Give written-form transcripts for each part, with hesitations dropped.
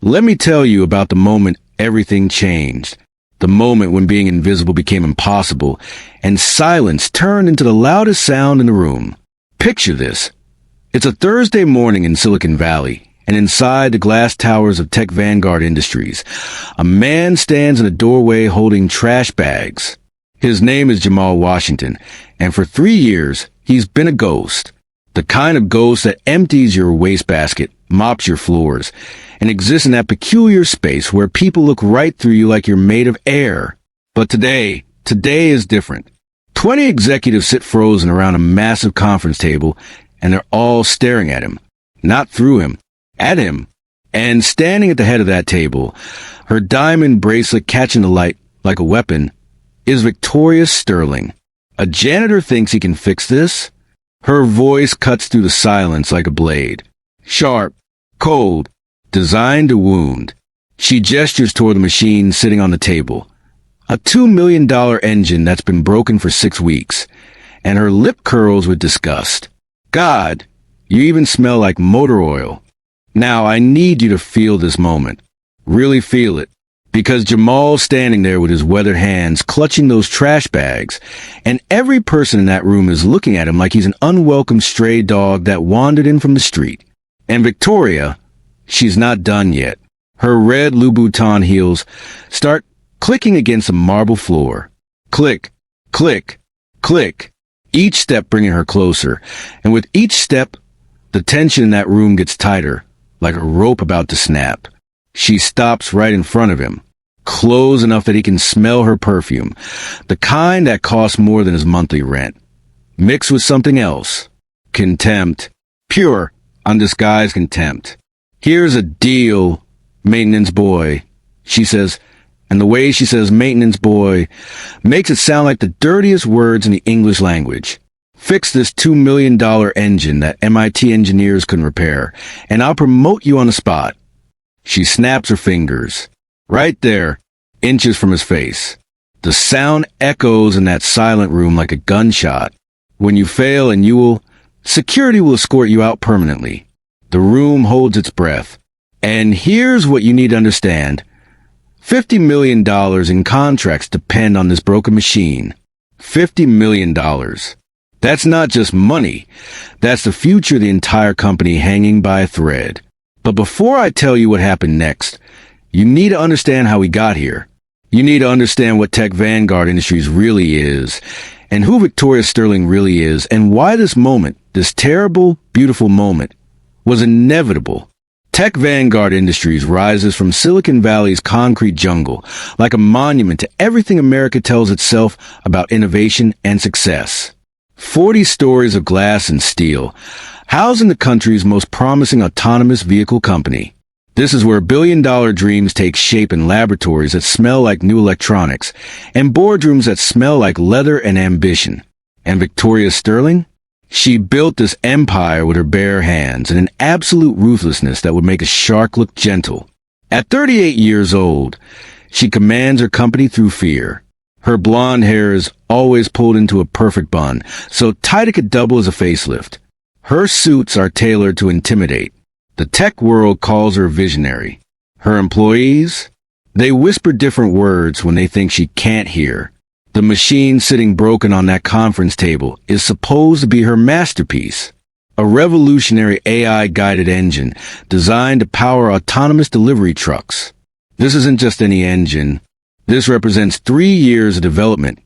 Let me tell you about the moment everything changed. The moment when being invisible became impossible, and silence turned into the loudest sound in the room. Picture this. It's a Thursday morning in Silicon Valley, and inside the glass towers of Tech Vanguard Industries, a man stands in a doorway holding trash bags. His name is Jamal Washington, and for 3 years, he's been a ghost. The kind of ghost that empties your wastebasket, mops your floors, and exists in that peculiar space where people look right through you like you're made of air. But today is different. 20 executives sit frozen around a massive conference table, and they're all staring at him. Not through him, at him. And standing at the head of that table, her diamond bracelet catching the light like a weapon, is Victoria Sterling. A janitor thinks he can fix this. Her voice cuts through the silence like a blade. Sharp, cold, designed to wound. She gestures toward the machine sitting on the table. A $2 million engine that's been broken for 6 weeks. And her lip curls with disgust. God, you even smell like motor oil. Now I need you to feel this moment. Really feel it. Because Jamal's standing there with his weathered hands clutching those trash bags, and every person in that room is looking at him like he's an unwelcome stray dog that wandered in from the street. And Victoria, she's not done yet. Her red Louboutin heels start clicking against a marble floor. Click, click, click, each step bringing her closer, and with each step, the tension in that room gets tighter, like a rope about to snap. She stops right in front of him, close enough that he can smell her perfume, the kind that costs more than his monthly rent. Mixed with something else. Contempt. Pure, undisguised contempt. Here's a deal, maintenance boy, she says, and the way she says maintenance boy makes it sound like the dirtiest words in the English language. Fix this $2 million engine that MIT engineers couldn't repair, and I'll promote you on the spot. She snaps her fingers. Right there, inches from his face. The sound echoes in that silent room like a gunshot. When you fail and security will escort you out permanently. The room holds its breath. And here's what you need to understand. $50 million in contracts depend on this broken machine. $50 million. That's not just money. That's the future of the entire company hanging by a thread. But before I tell you what happened next, you need to understand how we got here. You need to understand what Tech Vanguard Industries really is, and who Victoria Sterling really is, and why this moment, this terrible, beautiful moment, was inevitable. Tech Vanguard Industries rises from Silicon Valley's concrete jungle like a monument to everything America tells itself about innovation and success. 40 stories of glass and steel, housing the country's most promising autonomous vehicle company. This is where billion-dollar dreams take shape in laboratories that smell like new electronics and boardrooms that smell like leather and ambition. And Victoria Sterling? She built this empire with her bare hands and an absolute ruthlessness that would make a shark look gentle. At 38 years old, she commands her company through fear. Her blonde hair is always pulled into a perfect bun, so tight it could double as a facelift. Her suits are tailored to intimidate. The tech world calls her visionary. Her employees? They whisper different words when they think she can't hear. The machine sitting broken on that conference table is supposed to be her masterpiece. A revolutionary AI-guided engine designed to power autonomous delivery trucks. This isn't just any engine. This represents 3 years of development,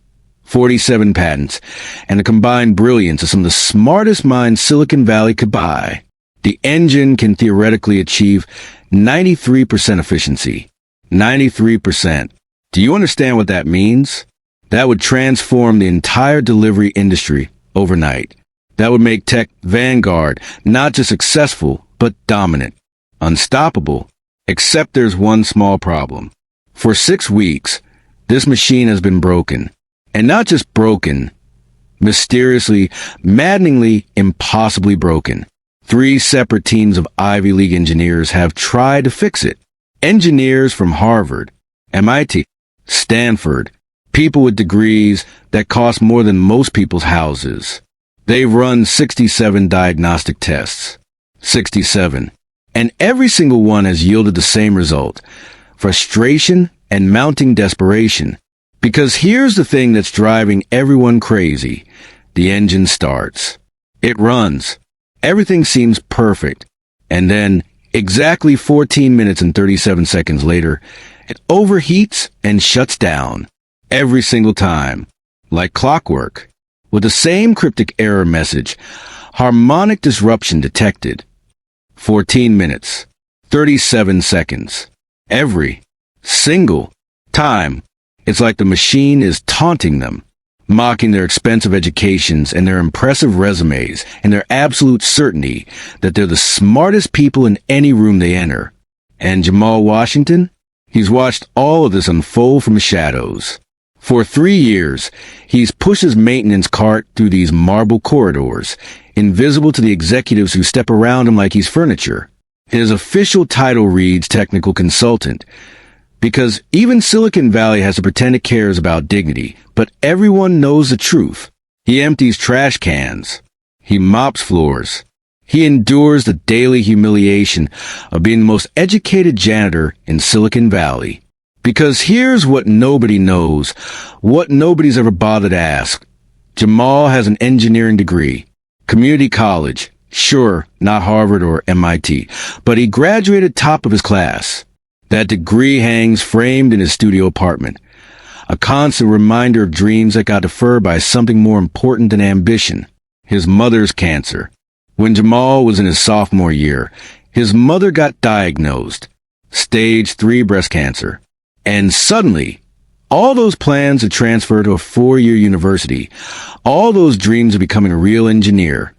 47 patents, and the combined brilliance of some of the smartest minds Silicon Valley could buy. The engine can theoretically achieve 93% efficiency. 93%. Do you understand what that means? That would transform the entire delivery industry overnight. That would make Tech Vanguard not just successful, but dominant. Unstoppable. Except there's one small problem. For 6 weeks, this machine has been broken. And not just broken, mysteriously, maddeningly, impossibly broken. 3 separate teams of Ivy League engineers have tried to fix it. Engineers from Harvard, MIT, Stanford, people with degrees that cost more than most people's houses. They've run 67 diagnostic tests. 67. And every single one has yielded the same result: frustration and mounting desperation. Because here's the thing that's driving everyone crazy. The engine starts. It runs. Everything seems perfect. And then, exactly 14 minutes and 37 seconds later, it overheats and shuts down. Every single time. Like clockwork. With the same cryptic error message. Harmonic disruption detected. 14 minutes. 37 seconds. Every single time. It's like the machine is taunting them, mocking their expensive educations and their impressive resumes and their absolute certainty that they're the smartest people in any room they enter. And Jamal Washington? He's watched all of this unfold from the shadows. For 3 years, he's pushed his maintenance cart through these marble corridors, invisible to the executives who step around him like he's furniture. His official title reads technical consultant, because even Silicon Valley has to pretend it cares about dignity, but everyone knows the truth. He empties trash cans. He mops floors. He endures the daily humiliation of being the most educated janitor in Silicon Valley. Because here's what nobody knows, what nobody's ever bothered to ask. Jamal has an engineering degree. Community college. Sure, not Harvard or MIT, but he graduated top of his class. That degree hangs framed in his studio apartment, a constant reminder of dreams that got deferred by something more important than ambition: his mother's cancer. When Jamal was in his sophomore year, his mother got diagnosed, stage 3 breast cancer. And suddenly, all those plans to transfer to a 4-year university, all those dreams of becoming a real engineer,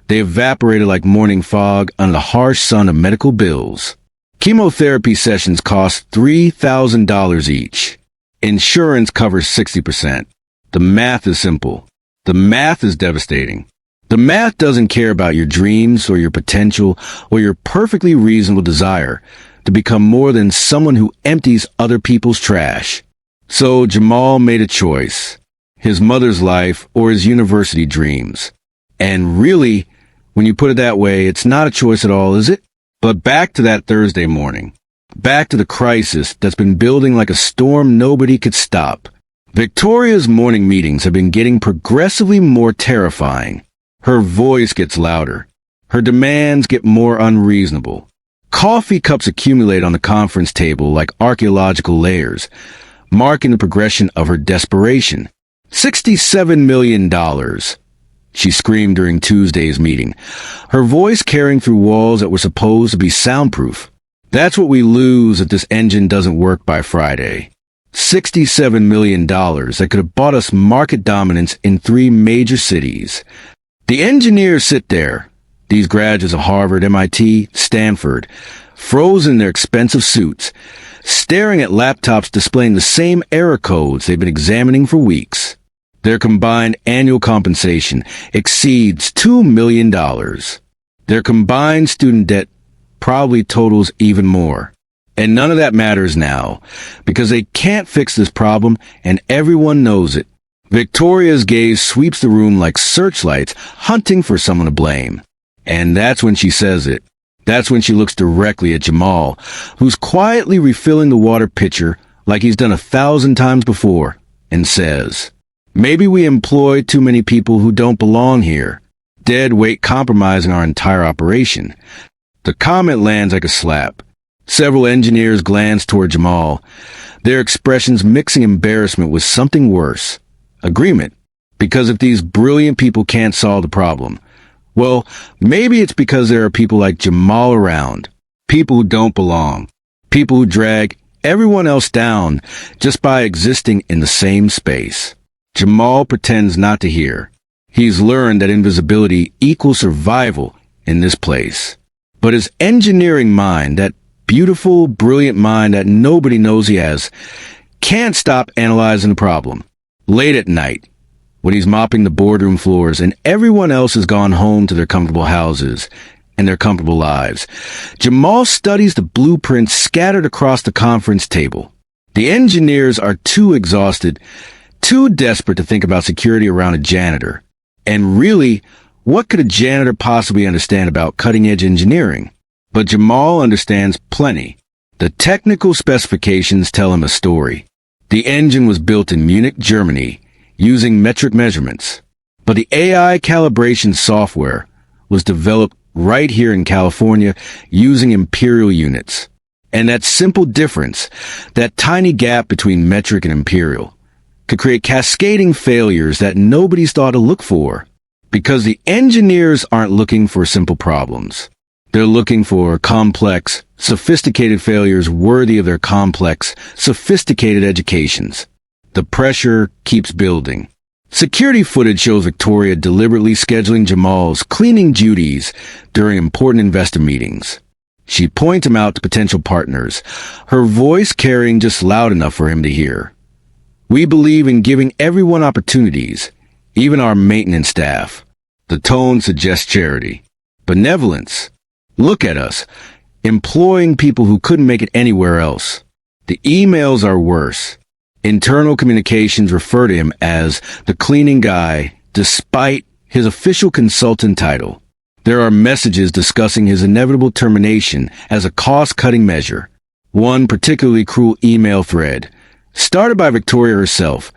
they evaporated like morning fog under the harsh sun of medical bills. Chemotherapy sessions cost $3,000 each. Insurance covers 60%. The math is simple. The math is devastating. The math doesn't care about your dreams or your potential or your perfectly reasonable desire to become more than someone who empties other people's trash. So Jamal made a choice: his mother's life or his university dreams. And really, when you put it that way, it's not a choice at all, is it? But back to that Thursday morning. Back to the crisis that's been building like a storm nobody could stop. Victoria's morning meetings have been getting progressively more terrifying. Her voice gets louder. Her demands get more unreasonable. Coffee cups accumulate on the conference table like archaeological layers, marking the progression of her desperation. $67 million. She screamed during Tuesday's meeting, her voice carrying through walls that were supposed to be soundproof. That's what we lose if this engine doesn't work by Friday. $67 million that could have bought us market dominance in 3 major cities. The engineers sit there, these graduates of Harvard, MIT, Stanford, frozen in their expensive suits, staring at laptops displaying the same error codes they've been examining for weeks. Their combined annual compensation exceeds $2 million. Their combined student debt probably totals even more. And none of that matters now, because they can't fix this problem, and everyone knows it. Victoria's gaze sweeps the room like searchlights, hunting for someone to blame. And that's when she says it. That's when she looks directly at Jamal, who's quietly refilling the water pitcher like he's done 1,000 times before, and says, "Maybe we employ too many people who don't belong here. Dead weight compromising our entire operation." The comment lands like a slap. Several engineers glance toward Jamal, their expressions mixing embarrassment with something worse: agreement. Because if these brilliant people can't solve the problem, well, maybe it's because there are people like Jamal around. People who don't belong. People who drag everyone else down just by existing in the same space. Jamal pretends not to hear. He's learned that invisibility equals survival in this place. But his engineering mind, that beautiful, brilliant mind that nobody knows he has, can't stop analyzing the problem. Late at night, when he's mopping the boardroom floors and everyone else has gone home to their comfortable houses and their comfortable lives, Jamal studies the blueprints scattered across the conference table. The engineers are too exhausted, too desperate to think about security around a janitor. And really, what could a janitor possibly understand about cutting-edge engineering? But Jamal understands plenty. The technical specifications tell him a story. The engine was built in Munich, Germany, using metric measurements. But the AI calibration software was developed right here in California using imperial units. And that simple difference, that tiny gap between metric and imperial, could create cascading failures that nobody's thought to look for. Because the engineers aren't looking for simple problems. They're looking for complex, sophisticated failures worthy of their complex, sophisticated educations. The pressure keeps building. Security footage shows Victoria deliberately scheduling Jamal's cleaning duties during important investor meetings. She points him out to potential partners, her voice carrying just loud enough for him to hear. We believe in giving everyone opportunities, even our maintenance staff. The tone suggests charity. Benevolence. Look at us, employing people who couldn't make it anywhere else. The emails are worse. Internal communications refer to him as the cleaning guy, despite his official consultant title. There are messages discussing his inevitable termination as a cost-cutting measure. One particularly cruel email thread, started by Victoria herself,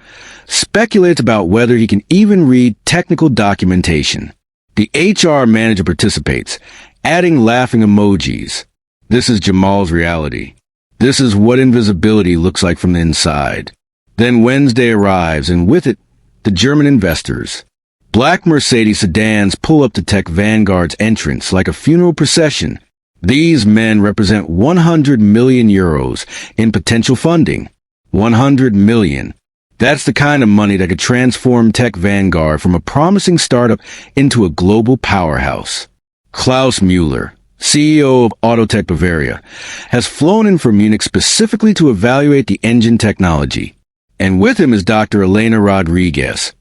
speculates about whether he can even read technical documentation. The HR manager participates, adding laughing emojis. This is Jamal's reality. This is what invisibility looks like from the inside. Then Wednesday arrives, and with it, the German investors. Black Mercedes sedans pull up to Tech Vanguard's entrance like a funeral procession. These men represent 100 million euros in potential funding. 100 million. That's the kind of money that could transform Tech Vanguard from a promising startup into a global powerhouse. Klaus Müller, CEO of Autotech Bavaria, has flown in from Munich specifically to evaluate the engine technology. And with him is Dr. Elena Rodriguez,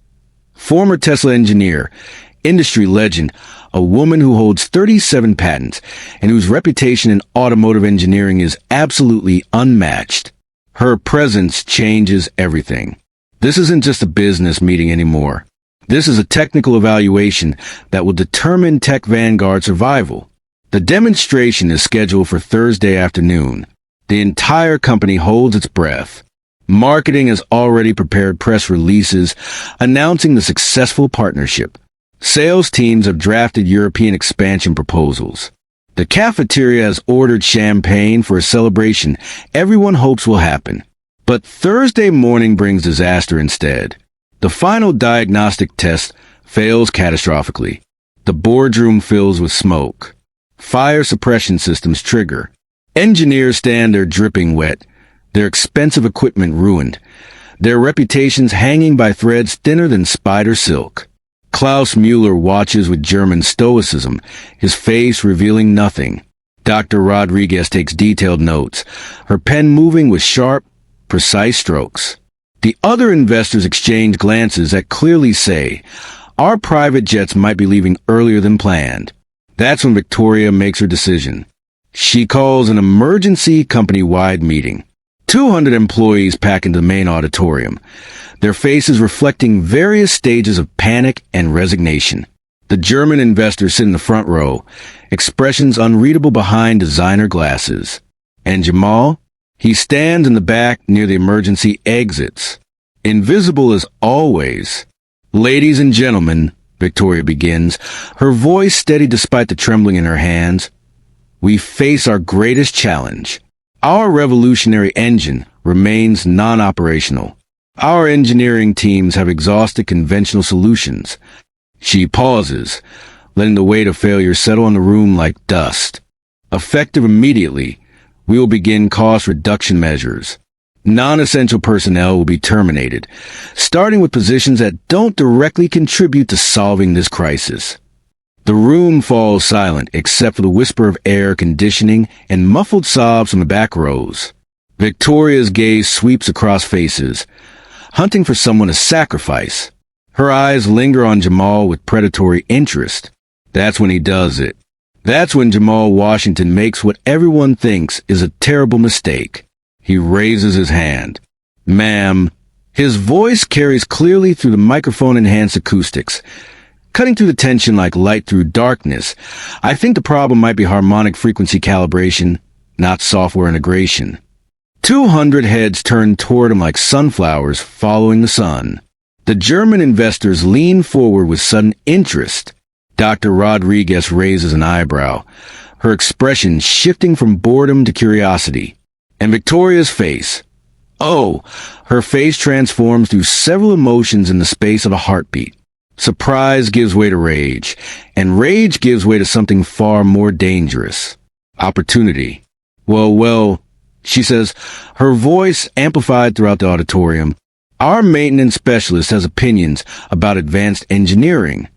former Tesla engineer, industry legend, a woman who holds 37 patents and whose reputation in automotive engineering is absolutely unmatched. Her presence changes everything. This isn't just a business meeting anymore. This is a technical evaluation that will determine Tech Vanguard's survival. The demonstration is scheduled for Thursday afternoon. The entire company holds its breath. Marketing has already prepared press releases announcing the successful partnership. Sales teams have drafted European expansion proposals. The cafeteria has ordered champagne for a celebration everyone hopes will happen. But Thursday morning brings disaster instead. The final diagnostic test fails catastrophically. The boardroom fills with smoke. Fire suppression systems trigger. Engineers stand there dripping wet, their expensive equipment ruined, their reputations hanging by threads thinner than spider silk. Klaus Müller watches with German stoicism, his face revealing nothing. Dr. Rodriguez takes detailed notes, her pen moving with sharp, precise strokes. The other investors exchange glances that clearly say, our private jets might be leaving earlier than planned. That's when Victoria makes her decision. She calls an emergency company-wide meeting. 200 employees pack into the main auditorium, their faces reflecting various stages of panic and resignation. The German investors sit in the front row, expressions unreadable behind designer glasses. And Jamal? He stands in the back near the emergency exits. Invisible as always. Ladies and gentlemen, Victoria begins, her voice steady despite the trembling in her hands. We face our greatest challenge. Our revolutionary engine remains non-operational. Our engineering teams have exhausted conventional solutions. She pauses, letting the weight of failure settle on the room like dust. Effective immediately, we will begin cost reduction measures. Non-essential personnel will be terminated, starting with positions that don't directly contribute to solving this crisis. The room falls silent except for the whisper of air conditioning and muffled sobs from the back rows. Victoria's gaze sweeps across faces, hunting for someone to sacrifice. Her eyes linger on Jamal with predatory interest. That's when he does it. That's when Jamal Washington makes what everyone thinks is a terrible mistake. He raises his hand. Ma'am. His voice carries clearly through the microphone-enhanced acoustics. cutting through the tension like light through darkness. I think the problem might be harmonic frequency calibration, not software integration. 200 heads turned toward him like sunflowers following the sun. The German investors lean forward with sudden interest. Dr. Rodriguez raises an eyebrow, her expression shifting from boredom to curiosity. And Victoria's face. Oh, her face transforms through several emotions in the space of a heartbeat. Surprise gives way to rage, and rage gives way to something far more dangerous. Opportunity. Well, she says, her voice amplified throughout the auditorium. Our maintenance specialist has opinions about advanced engineering.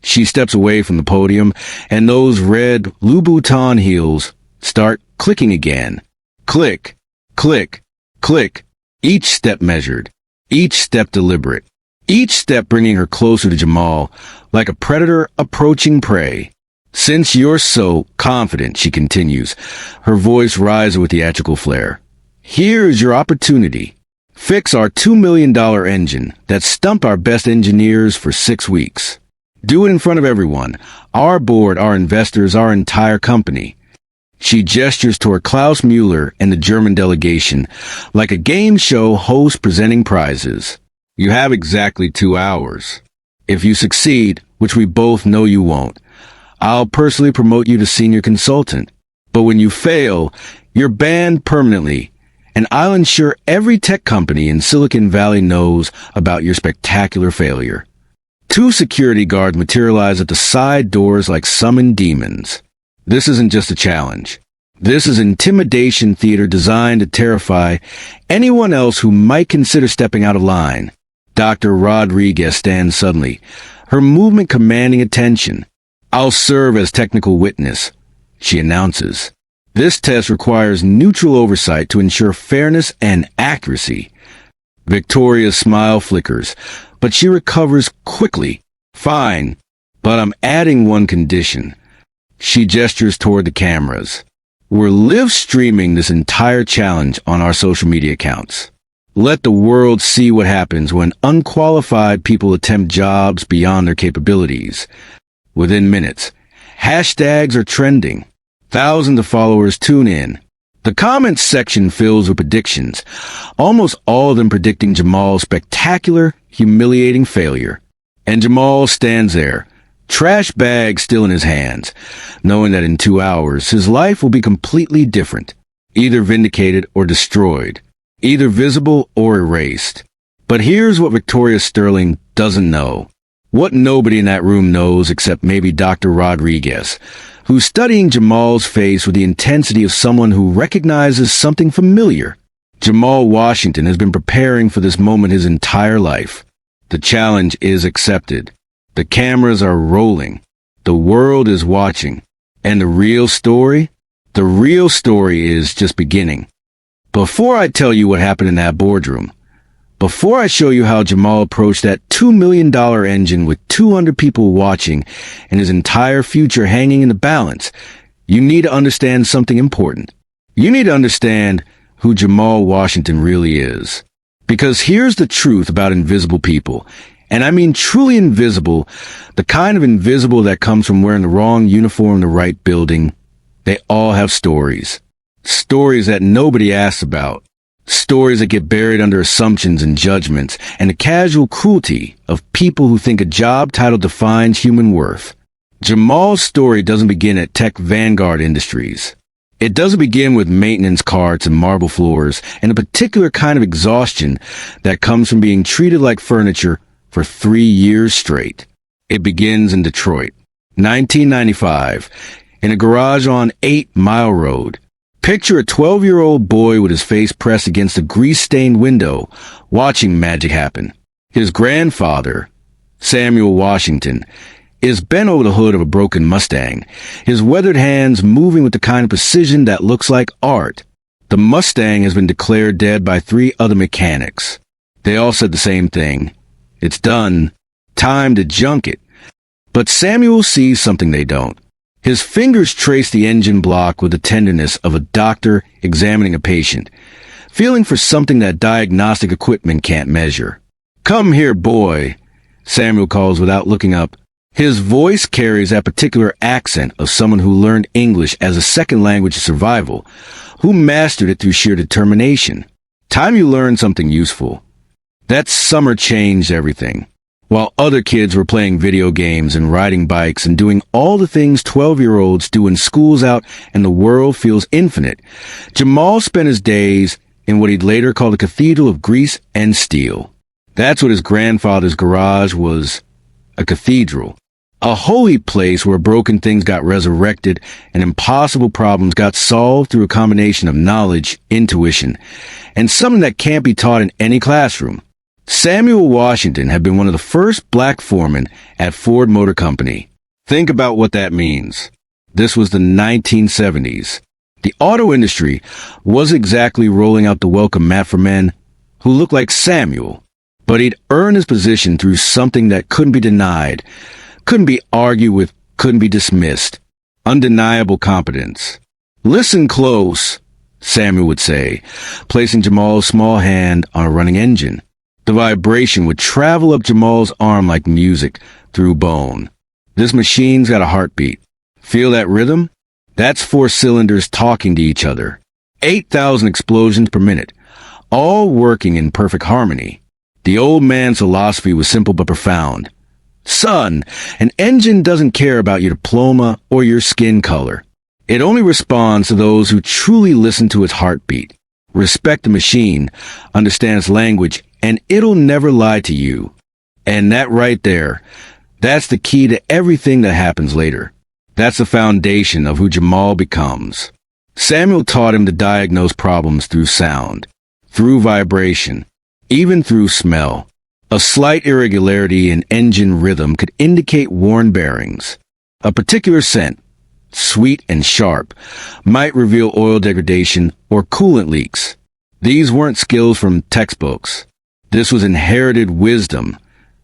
She steps away from the podium, and those red Louboutin heels start clicking again. Click, click, click. Each step measured, each step deliberate, each step bringing her closer to Jamal, like a predator approaching prey. Since you're so confident, she continues, her voice rising with theatrical flair. Here's your opportunity. Fix our $2 million engine that stumped our best engineers for 6 weeks. Do it in front of everyone, our board, our investors, our entire company. She gestures toward Klaus Mueller and the German delegation, like a game show host presenting prizes. You have exactly 2 hours. If you succeed, which we both know you won't, I'll personally promote you to senior consultant. But when you fail, you're banned permanently, and I'll ensure every tech company in Silicon Valley knows about your spectacular failure. 2 security guards materialize at the side doors like summoned demons. This isn't just a challenge. This is intimidation theater designed to terrify anyone else who might consider stepping out of line. Dr. Rodriguez stands suddenly, her movement commanding attention. I'll serve as technical witness, she announces. This test requires neutral oversight to ensure fairness and accuracy. Victoria's smile flickers, but she recovers quickly. Fine, but I'm adding one condition. She gestures toward the cameras. We're live streaming this entire challenge on our social media accounts. Let the world see what happens when unqualified people attempt jobs beyond their capabilities. Within minutes, hashtags are trending. Thousands of followers tune in. The comments section fills with predictions, almost all of them predicting Jamal's spectacular, humiliating failure. And Jamal stands there, trash bag still in his hands, knowing that in 2 hours his life will be completely different, either vindicated or destroyed, either visible or erased. But here's what Victoria Sterling doesn't know. What nobody in that room knows except maybe Dr. Rodriguez, who's studying Jamal's face with the intensity of someone who recognizes something familiar. Jamal Washington has been preparing for this moment his entire life. The challenge is accepted. The cameras are rolling. The world is watching. And the real story? The real story is just beginning. Before I tell you what happened in that boardroom, before I show you how Jamal approached that $2 million engine with 200 people watching and his entire future hanging in the balance, you need to understand something important. You need to understand who Jamal Washington really is. Because here's the truth about invisible people. And I mean truly invisible, the kind of invisible that comes from wearing the wrong uniform in the right building. They all have stories. Stories that nobody asks about. Stories that get buried under assumptions and judgments and the casual cruelty of people who think a job title defines human worth. Jamal's story doesn't begin at Tech Vanguard Industries. It doesn't begin with maintenance carts and marble floors and a particular kind of exhaustion that comes from being treated like furniture for 3 years straight. It begins in Detroit, 1995, in a garage on 8 Mile Road. Picture a 12-year-old boy with his face pressed against a grease-stained window, watching magic happen. His grandfather, Samuel Washington, is bent over the hood of a broken Mustang, his weathered hands moving with the kind of precision that looks like art. The Mustang has been declared dead by 3 other mechanics. They all said the same thing. It's done. Time to junk it. But Samuel sees something they don't. His fingers trace the engine block with the tenderness of a doctor examining a patient, feeling for something that diagnostic equipment can't measure. "Come here, boy," Samuel calls without looking up. His voice carries that particular accent of someone who learned English as a second language of survival, who mastered it through sheer determination. Time you learn something useful. That summer changed everything. While other kids were playing video games and riding bikes and doing all the things 12-year-olds do when school's out and the world feels infinite, Jamal spent his days in what he'd later call the Cathedral of Grease and Steel. That's what his grandfather's garage was, a cathedral. A holy place where broken things got resurrected and impossible problems got solved through a combination of knowledge, intuition, and something that can't be taught in any classroom. Samuel Washington had been one of the first black foremen at Ford Motor Company. Think about what that means. This was the 1970s. The auto industry wasn't exactly rolling out the welcome mat for men who looked like Samuel, but he'd earned his position through something that couldn't be denied, couldn't be argued with, couldn't be dismissed. Undeniable competence. "Listen close," Samuel would say, placing Jamal's small hand on a running engine. The vibration would travel up Jamal's arm like music through bone. "This machine's got a heartbeat. Feel that rhythm? That's 4 cylinders talking to each other. 8,000 explosions per minute, all working in perfect harmony." The old man's philosophy was simple but profound. "Son, an engine doesn't care about your diploma or your skin color. It only responds to those who truly listen to its heartbeat. Respect the machine, understand its language, and it'll never lie to you." And that right there, that's the key to everything that happens later. That's the foundation of who Jamal becomes. Samuel taught him to diagnose problems through sound, through vibration, even through smell. A slight irregularity in engine rhythm could indicate worn bearings. A particular scent, sweet and sharp, might reveal oil degradation or coolant leaks. These weren't skills from textbooks. This was inherited wisdom,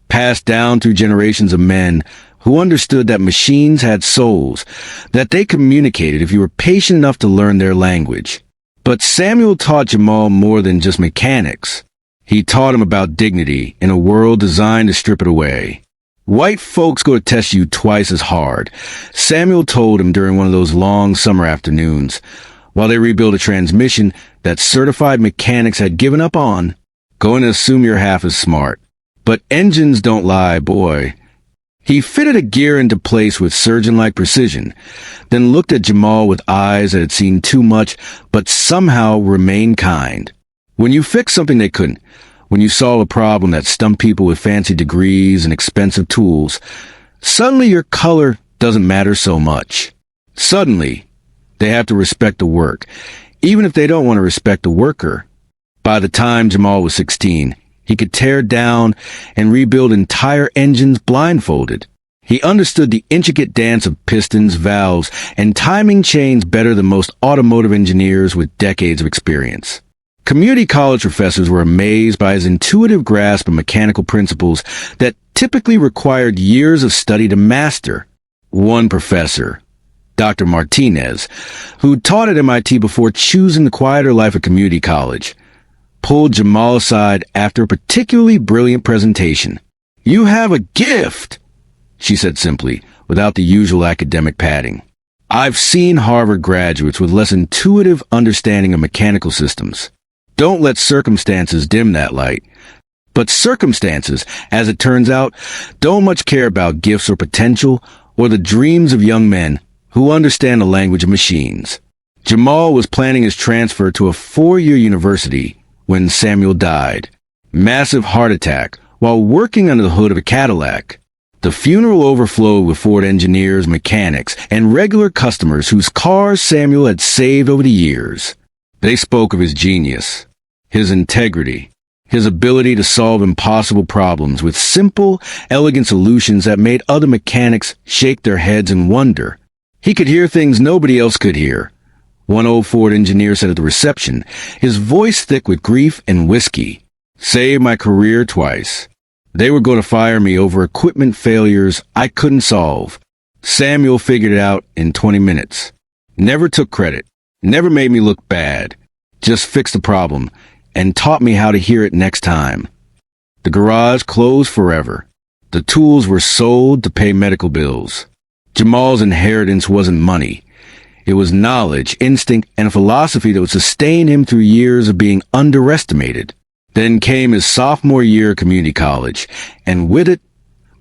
passed down through generations of men who understood that machines had souls, that they communicated if you were patient enough to learn their language. But Samuel taught Jamal more than just mechanics. He taught him about dignity in a world designed to strip it away. "White folks go to test you twice as hard," Samuel told him during one of those long summer afternoons, while they rebuilt a transmission that certified mechanics had given up on. "Going to assume you're half as smart. But engines don't lie, boy." He fitted a gear into place with surgeon-like precision, then looked at Jamal with eyes that had seen too much, but somehow remained kind. When you fix something they couldn't, when you solve a problem that stumped people with fancy degrees and expensive tools, suddenly your color doesn't matter so much. Suddenly, they have to respect the work, even if they don't want to respect the worker. By the time Jamal was 16, he could tear down and rebuild entire engines blindfolded. He understood the intricate dance of pistons, valves, and timing chains better than most automotive engineers with decades of experience. Community college professors were amazed by his intuitive grasp of mechanical principles that typically required years of study to master. One professor, Dr. Martinez, who taught at MIT before choosing the quieter life of community college, pulled Jamal aside after a particularly brilliant presentation. "You have a gift," she said simply, without the usual academic padding. "I've seen Harvard graduates with less intuitive understanding of mechanical systems. Don't let circumstances dim that light." But circumstances, as it turns out, don't much care about gifts or potential or the dreams of young men who understand the language of machines. Jamal was planning his transfer to a 4-year university when Samuel died. Massive heart attack while working under the hood of a Cadillac. The funeral overflowed with Ford engineers, mechanics, and regular customers whose cars Samuel had saved over the years. They spoke of his genius, his integrity, his ability to solve impossible problems with simple, elegant solutions that made other mechanics shake their heads in wonder. He could hear things nobody else could hear. One old Ford engineer said at the reception, his voice thick with grief and whiskey, "Saved my career twice. They were going to fire me over equipment failures I couldn't solve. Samuel figured it out in 20 minutes. Never took credit. Never made me look bad. Just fixed the problem and taught me how to hear it next time." The garage closed forever. The tools were sold to pay medical bills. Jamal's inheritance wasn't money. It was knowledge, instinct, and a philosophy that would sustain him through years of being underestimated. Then came his sophomore year of community college, and with it,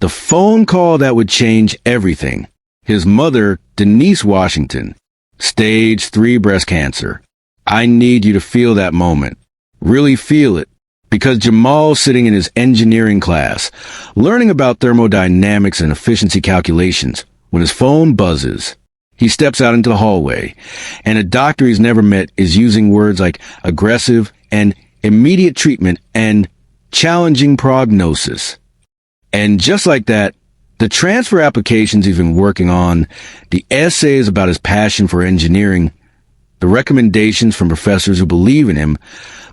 the phone call that would change everything. His mother, Denise Washington, stage 3 breast cancer. I need you to feel that moment. Really feel it. Because Jamal's sitting in his engineering class, learning about thermodynamics and efficiency calculations, when his phone buzzes. He steps out into the hallway, and a doctor he's never met is using words like aggressive and immediate treatment and challenging prognosis. And just like that, the transfer applications he's been working on, the essays about his passion for engineering, the recommendations from professors who believe in him,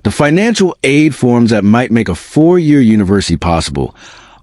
the financial aid forms that might make a 4-year university possible,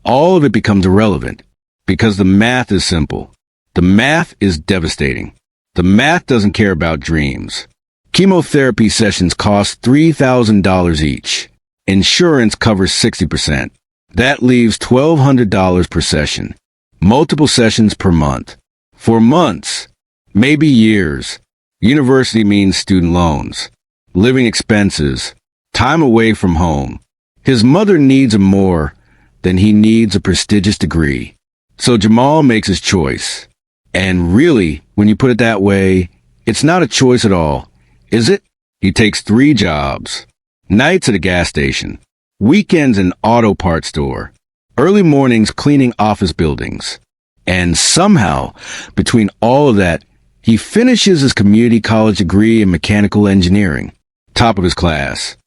all of it becomes irrelevant because the math is simple. The math is devastating. The math doesn't care about dreams. Chemotherapy sessions cost $3,000 each. Insurance covers 60%. That leaves $1,200 per session. Multiple sessions per month. For months, maybe years. University means student loans, living expenses, time away from home. His mother needs him more than he needs a prestigious degree. So Jamal makes his choice. And really, when you put it that way, it's not a choice at all, is it? He takes 3 jobs. Nights at a gas station, weekends in an auto parts store, early mornings cleaning office buildings. And somehow, between all of that, he finishes his community college degree in mechanical engineering, top of his class.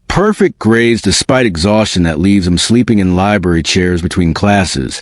Perfect grades despite exhaustion that leaves him sleeping in library chairs between classes,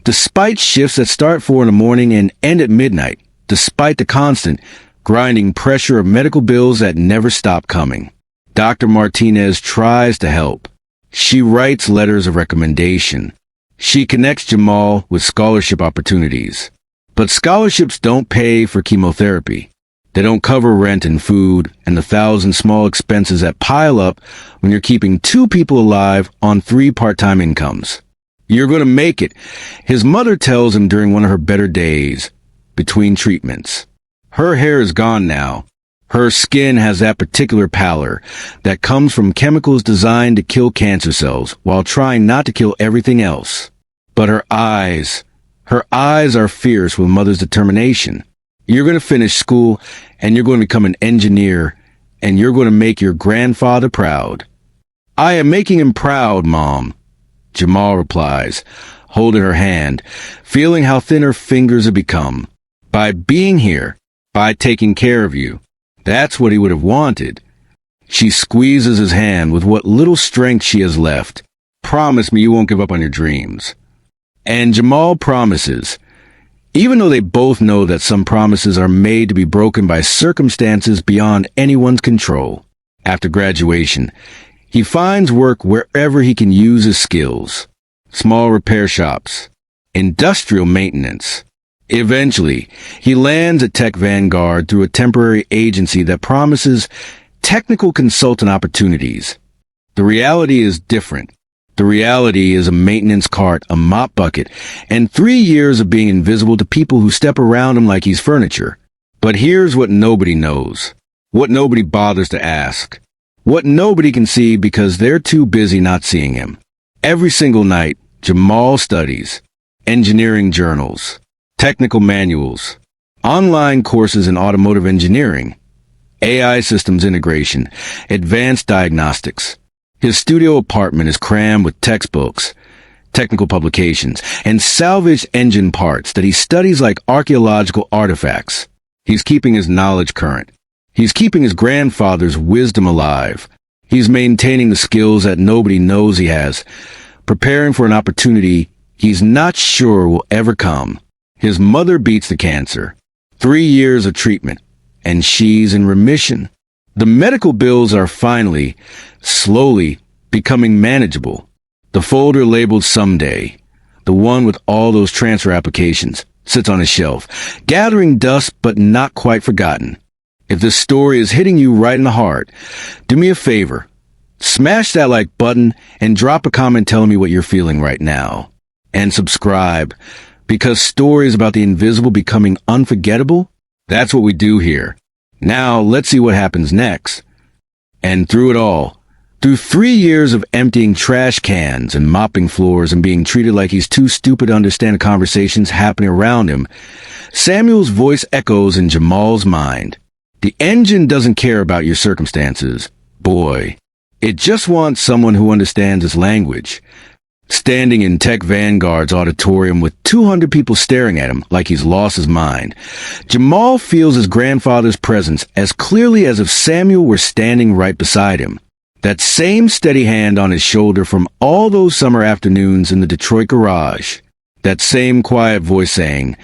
despite shifts that start 4 in the morning and end at midnight, despite the constant, grinding pressure of medical bills that never stop coming. Dr. Martinez tries to help. She writes letters of recommendation. She connects Jamal with scholarship opportunities. But scholarships don't pay for chemotherapy. They don't cover rent and food and the 1,000 small expenses that pile up when you're keeping 2 people alive on 3 part-time incomes. You're going to make it, his mother tells him during one of her better days, between treatments. Her hair is gone now. Her skin has that particular pallor that comes from chemicals designed to kill cancer cells while trying not to kill everything else. But her eyes are fierce with mother's determination. You're going to finish school, and you're going to become an engineer, and you're going to make your grandfather proud. I am making him proud, Mom, Jamal replies, holding her hand, feeling how thin her fingers have become. By being here, by taking care of you. That's what he would have wanted. She squeezes his hand with what little strength she has left. Promise me you won't give up on your dreams. And Jamal promises. Even though they both know that some promises are made to be broken by circumstances beyond anyone's control. After graduation, he finds work wherever he can use his skills. Small repair shops, industrial maintenance. Eventually, he lands at Tech Vanguard through a temporary agency that promises technical consultant opportunities. The reality is different. The reality is a maintenance cart, a mop bucket, and 3 years of being invisible to people who step around him like he's furniture. But here's what nobody knows. What nobody bothers to ask. What nobody can see because they're too busy not seeing him. Every single night, Jamal studies. Engineering journals. Technical manuals. Online courses in automotive engineering. AI systems integration. Advanced diagnostics. His studio apartment is crammed with textbooks, technical publications, and salvaged engine parts that he studies like archaeological artifacts. He's keeping his knowledge current. He's keeping his grandfather's wisdom alive. He's maintaining the skills that nobody knows he has, preparing for an opportunity he's not sure will ever come. His mother beats the cancer. 3 years of treatment, and she's in remission. The medical bills are finally, slowly, becoming manageable. The folder labeled Someday, the one with all those transfer applications, sits on his shelf, gathering dust but not quite forgotten. If this story is hitting you right in the heart, do me a favor. Smash that like button and drop a comment telling me what you're feeling right now. and subscribe, because stories about the invisible becoming unforgettable, that's what we do here. Now, let's see what happens next. And through it all, through 3 years of emptying trash cans and mopping floors and being treated like he's too stupid to understand the conversations happening around him, Samuel's voice echoes in Jamal's mind. The engine doesn't care about your circumstances, boy. It just wants someone who understands its language. Standing in Tech Vanguard's auditorium with 200 people staring at him like he's lost his mind, Jamal feels his grandfather's presence as clearly as if Samuel were standing right beside him. That same steady hand on his shoulder from all those summer afternoons in the Detroit garage. That same quiet voice saying,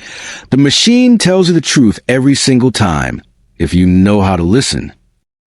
"The machine tells you the truth every single time, if you know how to listen."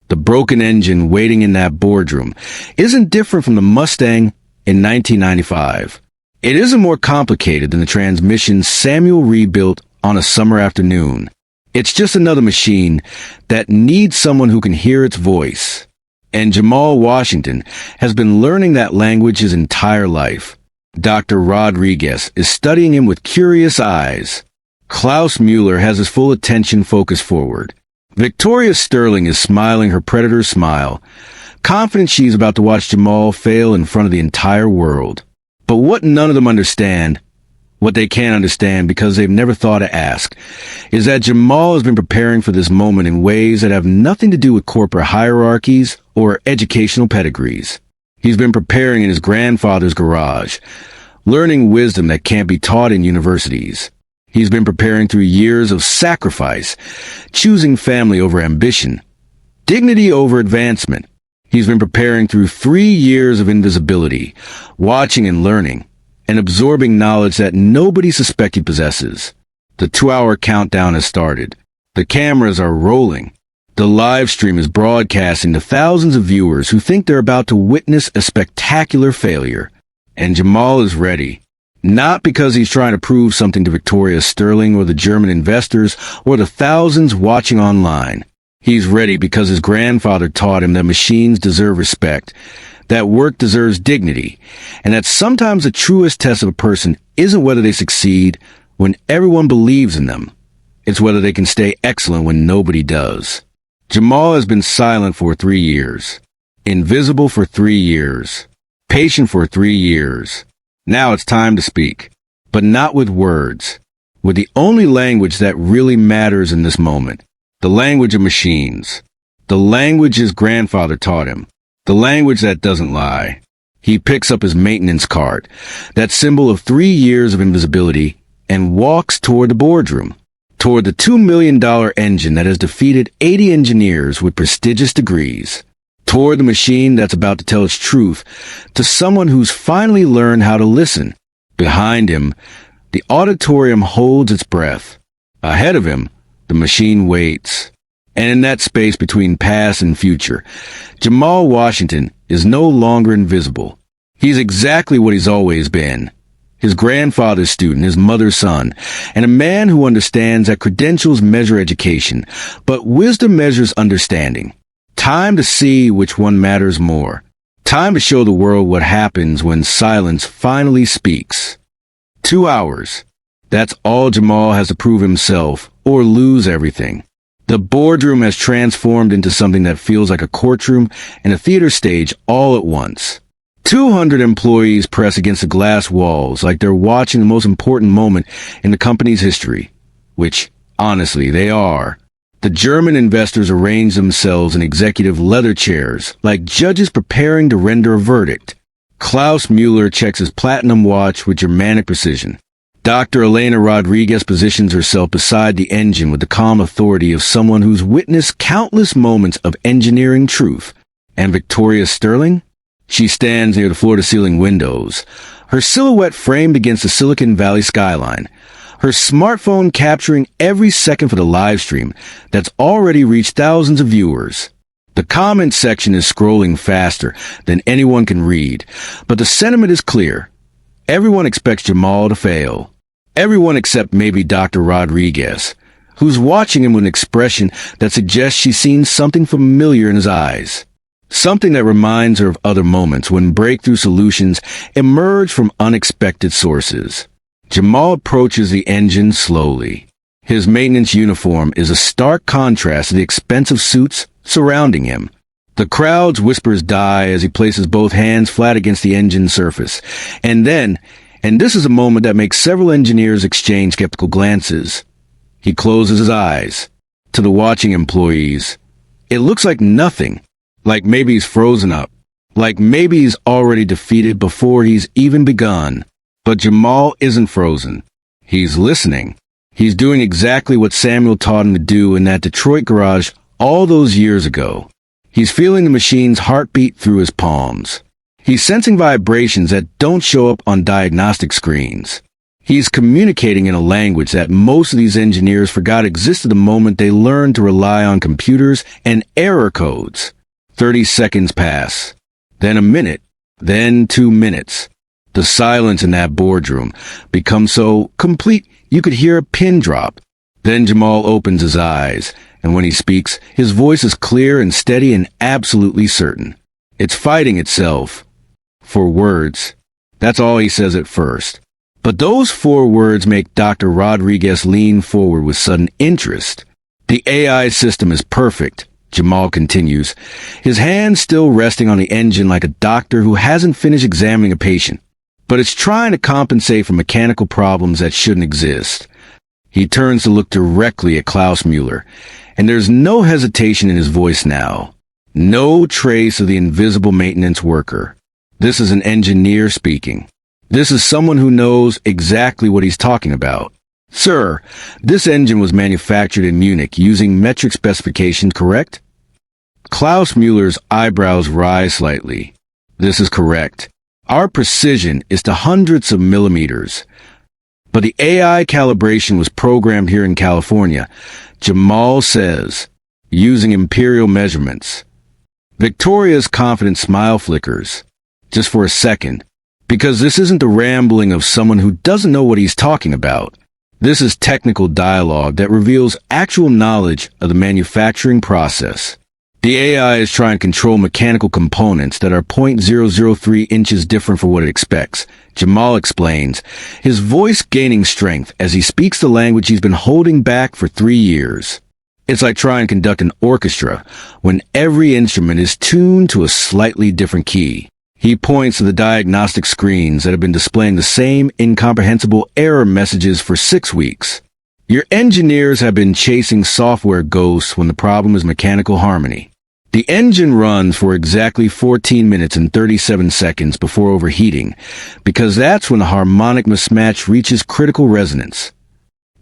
The broken engine waiting in that boardroom isn't different from the Mustang in 1995. It isn't more complicated than the transmission Samuel rebuilt on a summer afternoon. It's just another machine that needs someone who can hear its voice. And Jamal Washington has been learning that language his entire life. Dr. Rodriguez is studying him with curious eyes. Klaus Mueller has his full attention focused forward. Victoria Sterling is smiling her predator's smile, confident she's about to watch Jamal fail in front of the entire world. But what none of them understand, what they can't understand because they've never thought to ask, is that Jamal has been preparing for this moment in ways that have nothing to do with corporate hierarchies or educational pedigrees. He's been preparing in his grandfather's garage, learning wisdom that can't be taught in universities. He's been preparing through years of sacrifice, choosing family over ambition, dignity over advancement. He's been preparing through 3 years of invisibility, watching and learning, and absorbing knowledge that nobody suspects he possesses. The 2-hour countdown has started. The cameras are rolling. The live stream is broadcasting to thousands of viewers who think they're about to witness a spectacular failure. And Jamal is ready. Not because he's trying to prove something to Victoria Sterling or the German investors or the thousands watching online. He's ready because his grandfather taught him that machines deserve respect, that work deserves dignity, and that sometimes the truest test of a person isn't whether they succeed when everyone believes in them. It's whether they can stay excellent when nobody does. Jamal has been silent for 3 years, invisible for 3 years, patient for 3 years. Now it's time to speak, but not with words, with the only language that really matters in this moment, the language of machines, the language his grandfather taught him, the language that doesn't lie. He picks up his maintenance cart, that symbol of 3 years of invisibility, and walks toward the boardroom, toward the $2 million engine that has defeated 80 engineers with prestigious degrees, toward the machine that's about to tell its truth to someone who's finally learned how to listen. Behind him, the auditorium holds its breath. Ahead of him, the machine waits. And in that space between past and future, Jamal Washington is no longer invisible. He's exactly what he's always been. His grandfather's student, his mother's son, and a man who understands that credentials measure education, but wisdom measures understanding. Time to see which one matters more. Time to show the world what happens when silence finally speaks. 2 hours. That's all Jamal has to prove himself, or lose everything. The boardroom has transformed into something that feels like a courtroom and a theater stage all at once. 200 employees press against the glass walls like they're watching the most important moment in the company's history, which, honestly, they are. The German investors arrange themselves in executive leather chairs, like judges preparing to render a verdict. Klaus Mueller checks his platinum watch with Germanic precision. Dr. Elena Rodriguez positions herself beside the engine with the calm authority of someone who's witnessed countless moments of engineering truth. And Victoria Sterling? She stands near the floor-to-ceiling windows, her silhouette framed against the Silicon Valley skyline, her smartphone capturing every second for the live stream that's already reached thousands of viewers. The comment section is scrolling faster than anyone can read, but the sentiment is clear. Everyone expects Jamal to fail. Everyone except maybe Dr. Rodriguez, who's watching him with an expression that suggests she's seen something familiar in his eyes. something that reminds her of other moments when breakthrough solutions emerge from unexpected sources. Jamal approaches the engine slowly. His maintenance uniform is a stark contrast to the expensive suits surrounding him. The crowd's whispers die as he places both hands flat against the engine surface. And this is a moment that makes several engineers exchange skeptical glances. He closes his eyes. To the watching employees, it looks like nothing. Like maybe he's frozen up. Like maybe he's already defeated before he's even begun. But Jamal isn't frozen. He's listening. He's doing exactly what Samuel taught him to do in that Detroit garage all those years ago. He's feeling the machine's heartbeat through his palms. He's sensing vibrations that don't show up on diagnostic screens. He's communicating in a language that most of these engineers forgot existed the moment they learned to rely on computers and error codes. 30 seconds pass. Then a minute. Then 2 minutes. The silence in that boardroom becomes so complete you could hear a pin drop. Then Jamal opens his eyes, and when he speaks, his voice is clear and steady and absolutely certain. It's fighting itself for words. That's all he says at first. But those 4 words make Dr. Rodriguez lean forward with sudden interest. The AI system is perfect, Jamal continues, his hand still resting on the engine like a doctor who hasn't finished examining a patient. But it's trying to compensate for mechanical problems that shouldn't exist. He turns to look directly at Klaus Mueller, and there's no hesitation in his voice now. No trace of the invisible maintenance worker. This is an engineer speaking. This is someone who knows exactly what he's talking about. Sir, this engine was manufactured in Munich using metric specifications, correct? Klaus Mueller's eyebrows rise slightly. This is correct. Our precision is to hundreds of millimeters. But the AI calibration was programmed here in California, Jamal says, using imperial measurements. Victoria's confident smile flickers. Just for a second. Because this isn't the rambling of someone who doesn't know what he's talking about. This is technical dialogue that reveals actual knowledge of the manufacturing process. The AI is trying to control mechanical components that are 0.003 inches different from what it expects. Jamal explains, his voice gaining strength as he speaks the language he's been holding back for 3 years. It's like trying to conduct an orchestra when every instrument is tuned to a slightly different key. He points to the diagnostic screens that have been displaying the same incomprehensible error messages for 6 weeks. Your engineers have been chasing software ghosts when the problem is mechanical harmony. The engine runs for exactly 14 minutes and 37 seconds before overheating, because that's when the harmonic mismatch reaches critical resonance.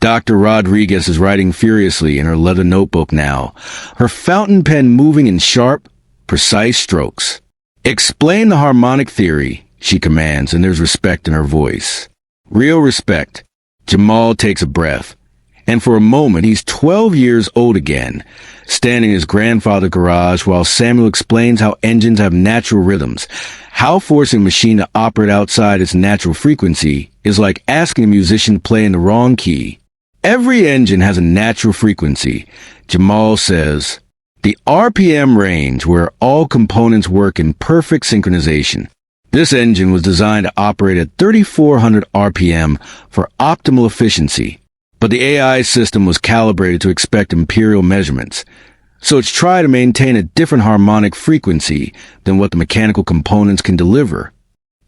Dr. Rodriguez is writing furiously in her leather notebook now, her fountain pen moving in sharp, precise strokes. Explain the harmonic theory, she commands, and there's respect in her voice. Real respect. Jamal takes a breath. And for a moment, he's 12 years old again, standing in his grandfather's garage while Samuel explains how engines have natural rhythms, how forcing a machine to operate outside its natural frequency is like asking a musician to play in the wrong key. Every engine has a natural frequency, Jamal says. The RPM range where all components work in perfect synchronization. This engine was designed to operate at 3,400 RPM for optimal efficiency. But the AI system was calibrated to expect imperial measurements, so it's trying to maintain a different harmonic frequency than what the mechanical components can deliver.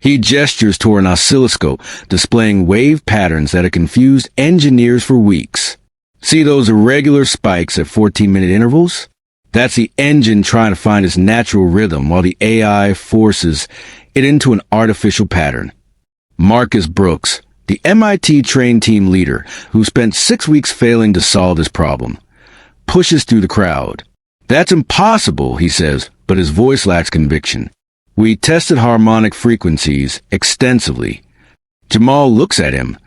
He gestures toward an oscilloscope, displaying wave patterns that have confused engineers for weeks. See those irregular spikes at 14-minute intervals? That's the engine trying to find its natural rhythm while the AI forces it into an artificial pattern. Marcus Brooks, the MIT trained team leader who spent 6 weeks failing to solve this problem, pushes through the crowd. That's impossible, he says, but his voice lacks conviction. We tested harmonic frequencies extensively. Jamal looks at him,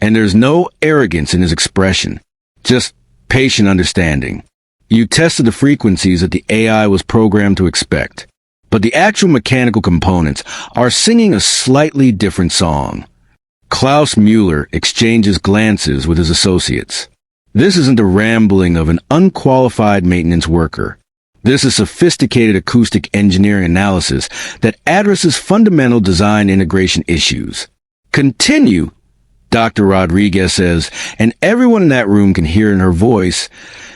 and there's no arrogance in his expression, just patient understanding. You tested the frequencies that the AI was programmed to expect, but the actual mechanical components are singing a slightly different song. Klaus Mueller exchanges glances with his associates. This isn't the rambling of an unqualified maintenance worker. This is sophisticated acoustic engineering analysis that addresses fundamental design integration issues. Continue, Dr. Rodriguez says, and everyone in that room can hear in her voice,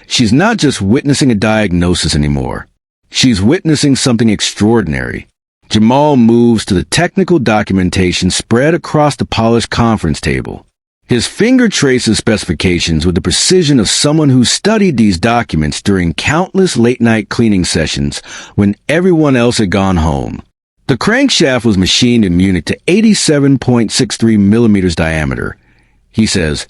she's not just witnessing a diagnosis anymore. She's witnessing something extraordinary. Jamal moves to the technical documentation spread across the polished conference table. His finger traces specifications with the precision of someone who studied these documents during countless late-night cleaning sessions when everyone else had gone home. The crankshaft was machined in Munich to 87.63 millimeters diameter, he says,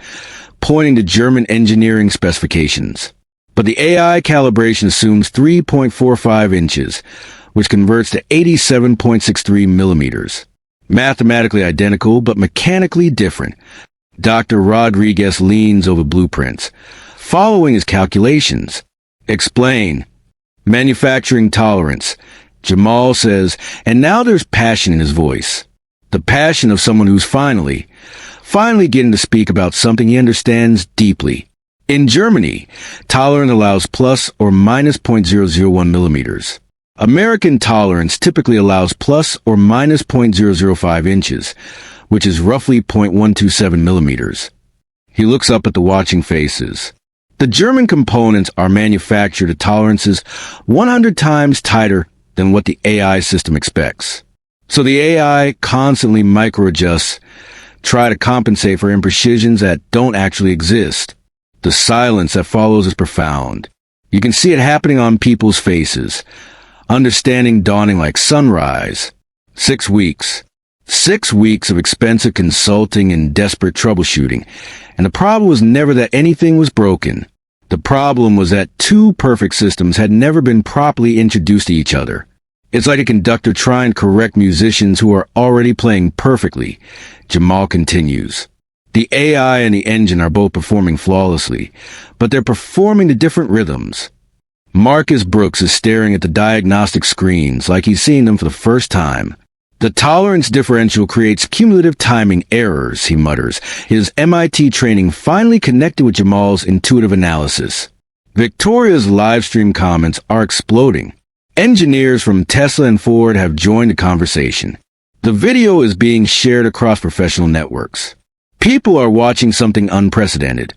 pointing to German engineering specifications. But the AI calibration assumes 3.45 inches, which converts to 87.63 millimeters. Mathematically identical, but mechanically different. Dr. Rodriguez leans over blueprints, following his calculations. Explain. Manufacturing tolerance, Jamal says, and now there's passion in his voice. The passion of someone who's finally getting to speak about something he understands deeply. In Germany, tolerance allows plus or minus 0.001 millimeters. American tolerance typically allows plus or minus 0.005 inches, which is roughly 0.127 millimeters. He looks up at the watching faces. The German components are manufactured at tolerances 100 times tighter than what the AI system expects. So the AI constantly microadjusts, try to compensate for imprecisions that don't actually exist. The silence that follows is profound. You can see it happening on people's faces. Understanding dawning like sunrise. 6 weeks. 6 weeks of expensive consulting and desperate troubleshooting. And the problem was never that anything was broken. The problem was that two perfect systems had never been properly introduced to each other. It's like a conductor trying to correct musicians who are already playing perfectly. Jamal continues. The AI and the engine are both performing flawlessly, but they're performing to different rhythms. Marcus Brooks is staring at the diagnostic screens like he's seeing them for the first time. The tolerance differential creates cumulative timing errors, he mutters, his MIT training finally connected with Jamal's intuitive analysis. Victoria's livestream comments are exploding. Engineers from Tesla and Ford have joined the conversation. The video is being shared across professional networks. People are watching something unprecedented.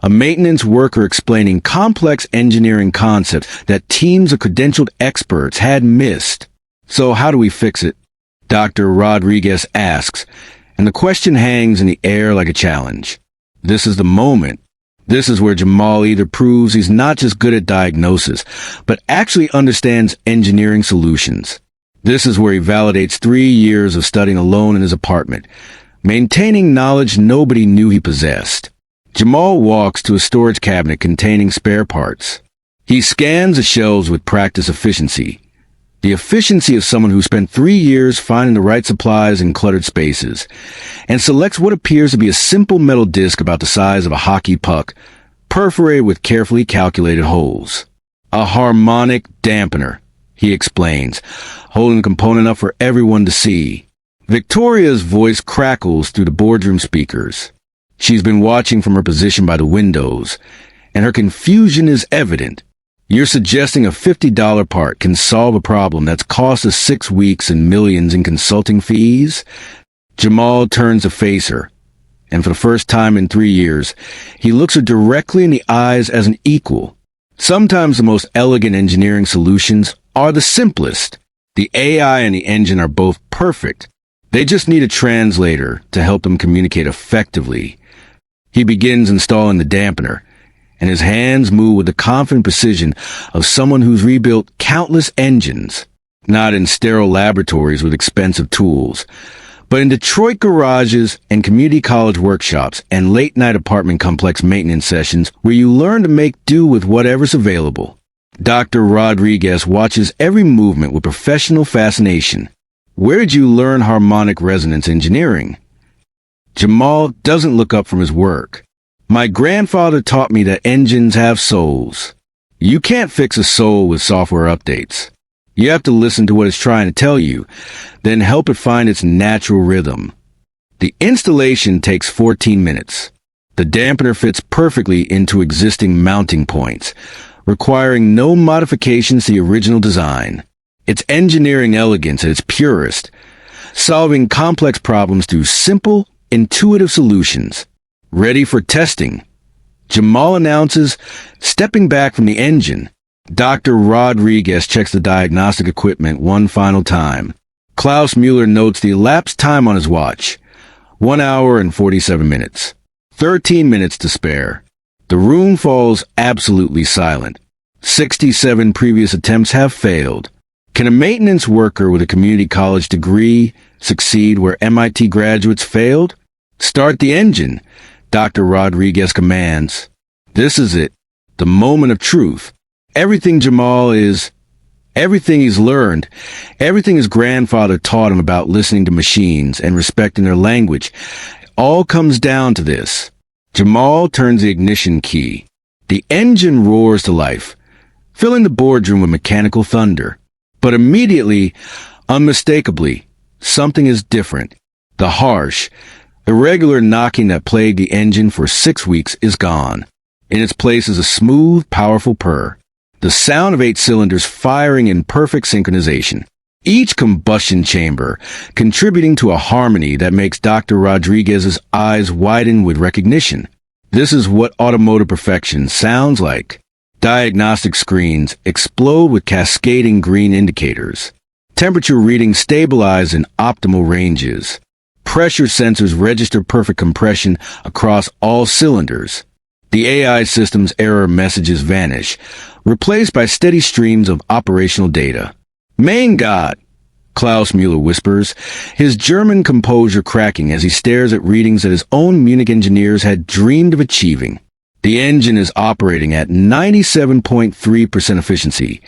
A maintenance worker explaining complex engineering concepts that teams of credentialed experts had missed. So how do we fix it? Dr. Rodriguez asks, and the question hangs in the air like a challenge. This is the moment. This is where Jamal either proves he's not just good at diagnosis, but actually understands engineering solutions. This is where he validates 3 years of studying alone in his apartment, maintaining knowledge nobody knew he possessed. Jamal walks to a storage cabinet containing spare parts. He scans the shelves with practiced efficiency. The efficiency of someone who spent 3 years finding the right supplies in cluttered spaces, and selects what appears to be a simple metal disc about the size of a hockey puck, perforated with carefully calculated holes. A harmonic dampener, he explains, holding the component up for everyone to see. Victoria's voice crackles through the boardroom speakers. She's been watching from her position by the windows, and her confusion is evident. You're suggesting a $50 part can solve a problem that's cost us 6 weeks and millions in consulting fees? Jamal turns to face her, and for the first time in 3 years, he looks her directly in the eyes as an equal. Sometimes the most elegant engineering solutions are the simplest. The AI and the engine are both perfect. They just need a translator to help them communicate effectively. He begins installing the dampener, and his hands move with the confident precision of someone who's rebuilt countless engines, not in sterile laboratories with expensive tools, but in Detroit garages and community college workshops and late-night apartment complex maintenance sessions where you learn to make do with whatever's available. Dr. Rodriguez watches every movement with professional fascination. Where did you learn harmonic resonance engineering? Jamal doesn't look up from his work. My grandfather taught me that engines have souls. You can't fix a soul with software updates. You have to listen to what it's trying to tell you, then help it find its natural rhythm. The installation takes 14 minutes. The dampener fits perfectly into existing mounting points, requiring no modifications to the original design. It's engineering elegance at its purest, solving complex problems through simple, intuitive solutions. Ready for testing, Jamal announces, stepping back from the engine. Dr. Rodriguez checks the diagnostic equipment one final time. Klaus Mueller notes the elapsed time on his watch. 1 hour and 47 minutes. 13 minutes to spare. The room falls absolutely silent. 67 previous attempts have failed. Can a maintenance worker with a community college degree succeed where MIT graduates failed? Start the engine, Dr. Rodriguez commands. This is it, the moment of truth. Everything he's learned, everything his grandfather taught him about listening to machines and respecting their language, all comes down to this. Jamal turns the ignition key. The engine roars to life, filling the boardroom with mechanical thunder. But immediately, unmistakably, something is different. The harsh, irregular knocking that plagued the engine for 6 weeks is gone. In its place is a smooth, powerful purr. The sound of 8 cylinders firing in perfect synchronization. Each combustion chamber contributing to a harmony that makes Dr. Rodriguez's eyes widen with recognition. This is what automotive perfection sounds like. Diagnostic screens explode with cascading green indicators. Temperature readings stabilize in optimal ranges. Pressure sensors register perfect compression across all cylinders. The AI system's error messages vanish, replaced by steady streams of operational data. Mein Gott, Klaus Mueller whispers, his German composure cracking as he stares at readings that his own Munich engineers had dreamed of achieving. The engine is operating at 97.3% efficiency,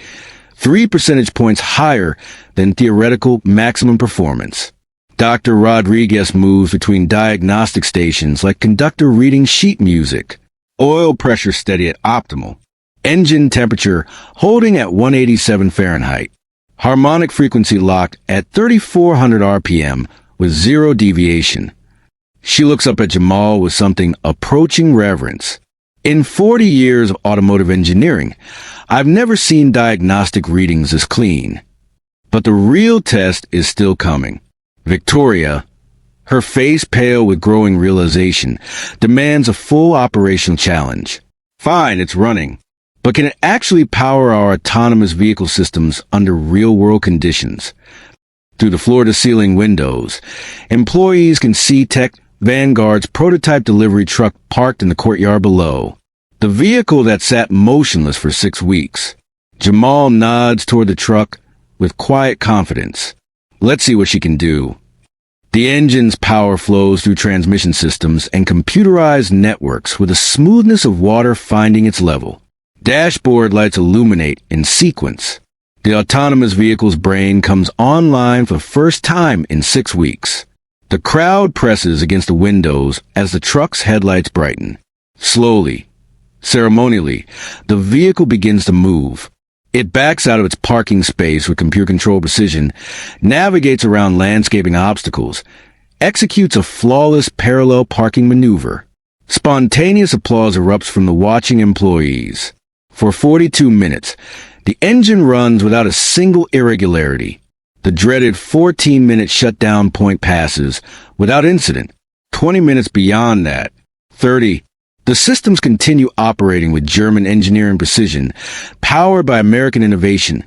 3 percentage points higher than theoretical maximum performance. Dr. Rodriguez moves between diagnostic stations like conductor reading sheet music. Oil pressure steady at optimal. Engine temperature holding at 187 Fahrenheit. Harmonic frequency locked at 3,400 RPM with 0 deviation. She looks up at Jamal with something approaching reverence. In 40 years of automotive engineering, I've never seen diagnostic readings this clean. But the real test is still coming. Victoria, her face pale with growing realization, demands a full operational challenge. Fine, it's running. But can it actually power our autonomous vehicle systems under real-world conditions? Through the floor-to-ceiling windows, employees can see Tech Vanguard's prototype delivery truck parked in the courtyard below. The vehicle that sat motionless for 6 weeks. Jamal nods toward the truck with quiet confidence. Let's see what she can do. The engine's power flows through transmission systems and computerized networks with the smoothness of water finding its level. Dashboard lights illuminate in sequence. The autonomous vehicle's brain comes online for the first time in 6 weeks. The crowd presses against the windows as the truck's headlights brighten. Slowly, ceremonially, the vehicle begins to move. It backs out of its parking space with computer-controlled precision, navigates around landscaping obstacles, executes a flawless parallel parking maneuver. Spontaneous applause erupts from the watching employees. For 42 minutes, the engine runs without a single irregularity. The dreaded 14-minute shutdown point passes without incident. 20 minutes beyond that. 30. The systems continue operating with German engineering precision, powered by American innovation,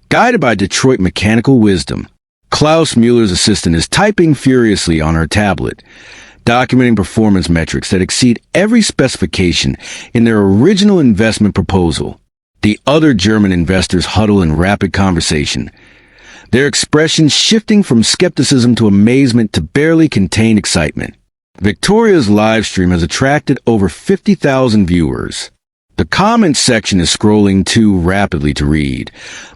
guided by Detroit mechanical wisdom. Klaus Mueller's assistant is typing furiously on her tablet, documenting performance metrics that exceed every specification in their original investment proposal. The other German investors huddle in rapid conversation, their expressions shifting from skepticism to amazement to barely contained excitement. Victoria's live stream has attracted over 50,000 viewers. The comments section is scrolling too rapidly to read,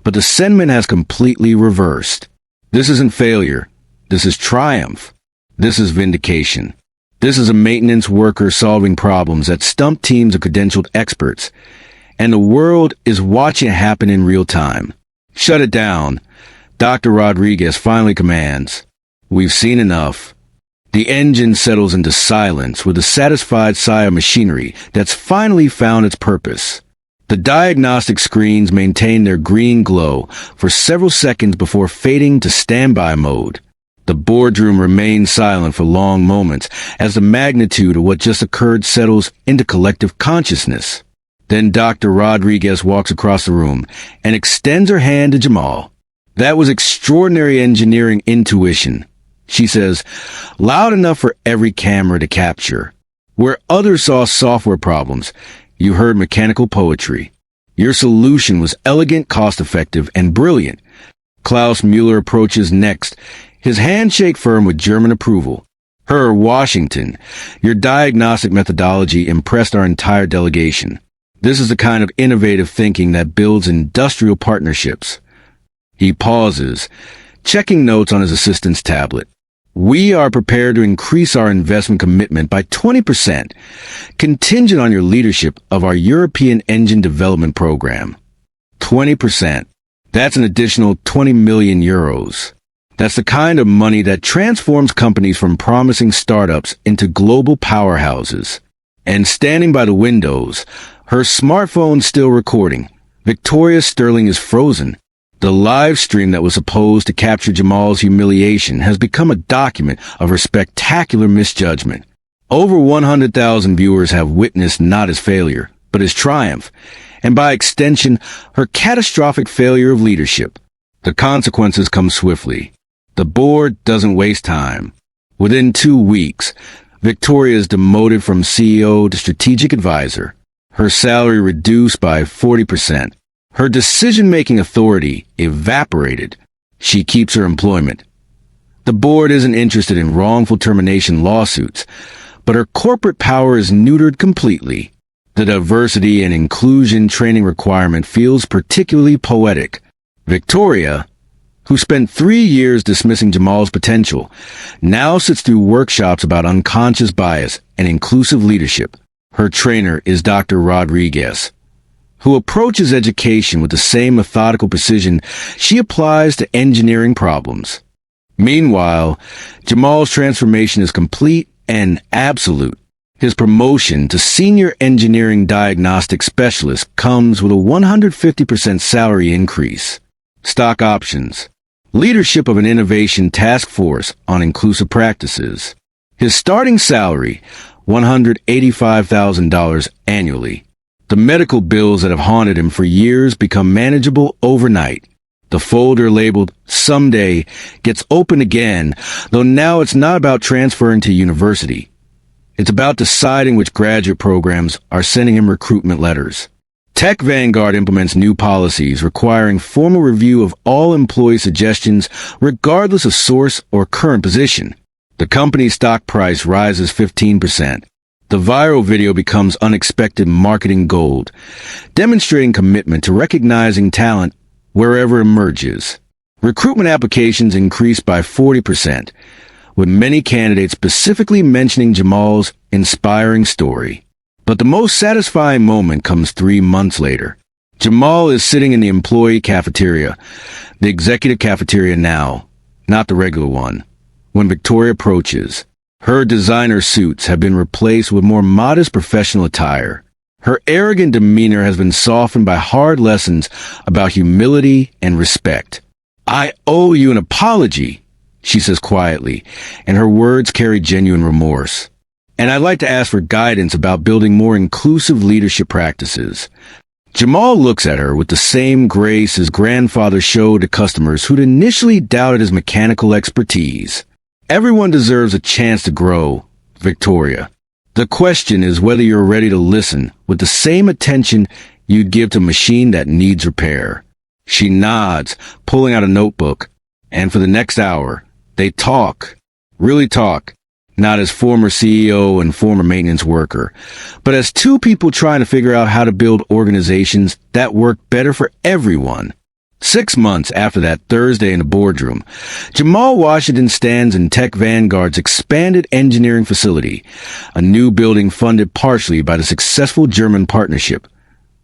but the sentiment has completely reversed. This isn't failure. This is triumph. This is vindication. This is a maintenance worker solving problems that stump teams of credentialed experts, and the world is watching it happen in real time. Shut it down, Dr. Rodriguez finally commands. We've seen enough. The engine settles into silence with a satisfied sigh of machinery that's finally found its purpose. The diagnostic screens maintain their green glow for several seconds before fading to standby mode. The boardroom remains silent for long moments as the magnitude of what just occurred settles into collective consciousness. Then Dr. Rodriguez walks across the room and extends her hand to Jamal. "That was extraordinary engineering intuition," she says, loud enough for every camera to capture. "Where others saw software problems, you heard mechanical poetry. Your solution was elegant, cost-effective, and brilliant." Klaus Mueller approaches next, his handshake firm with German approval. "Herr Washington, your diagnostic methodology impressed our entire delegation. This is the kind of innovative thinking that builds industrial partnerships." He pauses, checking notes on his assistant's tablet. "We are prepared to increase our investment commitment by 20%, contingent on your leadership of our European engine development program." 20%. That's an additional 20 million euros. That's the kind of money that transforms companies from promising startups into global powerhouses. And standing by the windows, her smartphone still recording, Victoria Sterling is frozen. The live stream that was supposed to capture Jamal's humiliation has become a document of her spectacular misjudgment. Over 100,000 viewers have witnessed not his failure, but his triumph, and by extension, her catastrophic failure of leadership. The consequences come swiftly. The board doesn't waste time. Within 2 weeks, Victoria is demoted from CEO to strategic advisor. Her salary reduced by 40%. Her decision-making authority evaporated. She keeps her employment. The board isn't interested in wrongful termination lawsuits, but her corporate power is neutered completely. The diversity and inclusion training requirement feels particularly poetic. Victoria, who spent 3 years dismissing Jamal's potential, now sits through workshops about unconscious bias and inclusive leadership. Her trainer is Dr. Rodriguez, who approaches education with the same methodical precision she applies to engineering problems. Meanwhile, Jamal's transformation is complete and absolute. His promotion to senior engineering diagnostic specialist comes with a 150% salary increase, stock options, leadership of an innovation task force on inclusive practices. His starting salary, $185,000 annually. The medical bills that have haunted him for years become manageable overnight. The folder labeled "Someday" gets opened again, though now it's not about transferring to university. It's about deciding which graduate programs are sending him recruitment letters. Tech Vanguard implements new policies requiring formal review of all employee suggestions regardless of source or current position. The company's stock price rises 15%. The viral video becomes unexpected marketing gold, demonstrating commitment to recognizing talent wherever it emerges. Recruitment applications increased by 40%, with many candidates specifically mentioning Jamal's inspiring story. But the most satisfying moment comes 3 months later. Jamal is sitting in the employee cafeteria, the executive cafeteria now, not the regular one, when Victoria approaches. Her designer suits have been replaced with more modest professional attire. Her arrogant demeanor has been softened by hard lessons about humility and respect. "I owe you an apology," she says quietly, and her words carry genuine remorse. "And I'd like to ask for guidance about building more inclusive leadership practices." Jamal looks at her with the same grace his grandfather showed to customers who'd initially doubted his mechanical expertise. "Everyone deserves a chance to grow, Victoria. The question is whether you're ready to listen with the same attention you'd give to a machine that needs repair." She nods, pulling out a notebook, and for the next hour, they talk, really talk, not as former CEO and former maintenance worker, but as two people trying to figure out how to build organizations that work better for everyone. 6 months after that Thursday in the boardroom, Jamal Washington stands in Tech Vanguard's expanded engineering facility, a new building funded partially by the successful German partnership,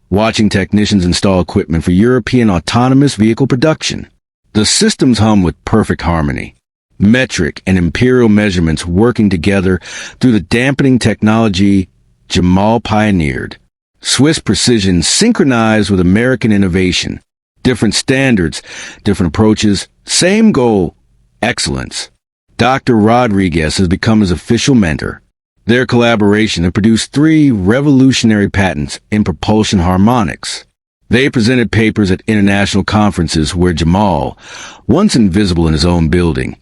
watching technicians install equipment for European autonomous vehicle production. The systems hum with perfect harmony, metric and imperial measurements working together through the dampening technology Jamal pioneered. Swiss precision synchronized with American innovation. Different standards, different approaches, same goal, excellence. Dr. Rodriguez has become his official mentor. Their collaboration has produced 3 revolutionary patents in propulsion harmonics. They presented papers at international conferences where Jamal, once invisible in his own building,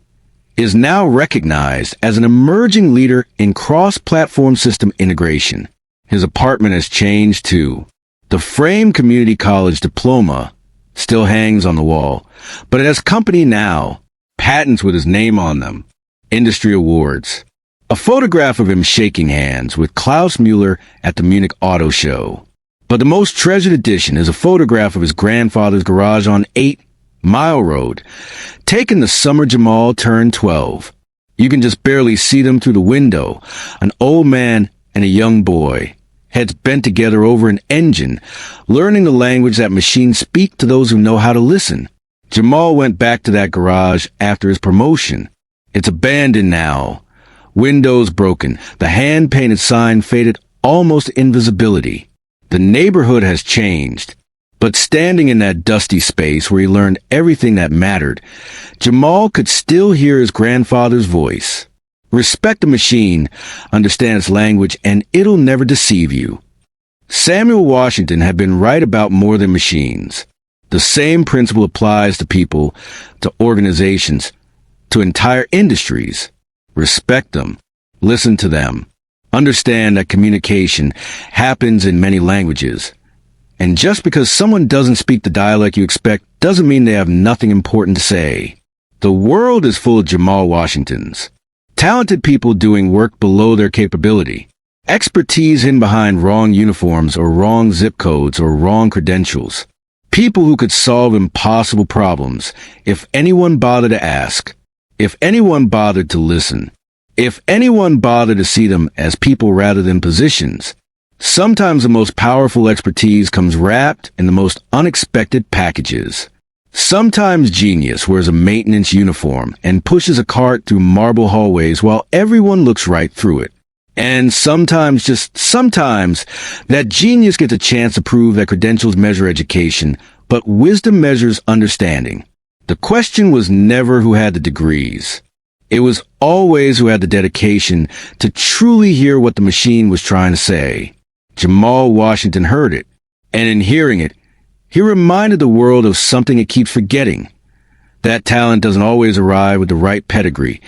is now recognized as an emerging leader in cross-platform system integration. His apartment has changed too. The framed community college diploma still hangs on the wall, but it has company now, patents with his name on them, industry awards. A photograph of him shaking hands with Klaus Mueller at the Munich Auto Show. But the most treasured addition is a photograph of his grandfather's garage on 8 Mile Road, taken the summer Jamal turned 12. You can just barely see them through the window, an old man and a young boy, heads bent together over an engine, learning the language that machines speak to those who know how to listen. Jamal went back to that garage after his promotion. It's abandoned now. Windows broken, the hand-painted sign faded almost to invisibility. The neighborhood has changed. But standing in that dusty space where he learned everything that mattered, Jamal could still hear his grandfather's voice. Respect the machine, understand its language, and it'll never deceive you. Samuel Washington had been right about more than machines. The same principle applies to people, to organizations, to entire industries. Respect them. Listen to them. Understand that communication happens in many languages. And just because someone doesn't speak the dialect you expect doesn't mean they have nothing important to say. The world is full of Jamal Washingtons. Talented people doing work below their capability. Expertise hidden behind wrong uniforms or wrong zip codes or wrong credentials. People who could solve impossible problems if anyone bothered to ask. If anyone bothered to listen. If anyone bothered to see them as people rather than positions. Sometimes the most powerful expertise comes wrapped in the most unexpected packages. Sometimes genius wears a maintenance uniform and pushes a cart through marble hallways while everyone looks right through it. And sometimes, just sometimes, that genius gets a chance to prove that credentials measure education, but wisdom measures understanding. The question was never who had the degrees. It was always who had the dedication to truly hear what the machine was trying to say. Jamal Washington heard it, and in hearing it, he reminded the world of something it keeps forgetting. That talent doesn't always arrive with the right pedigree.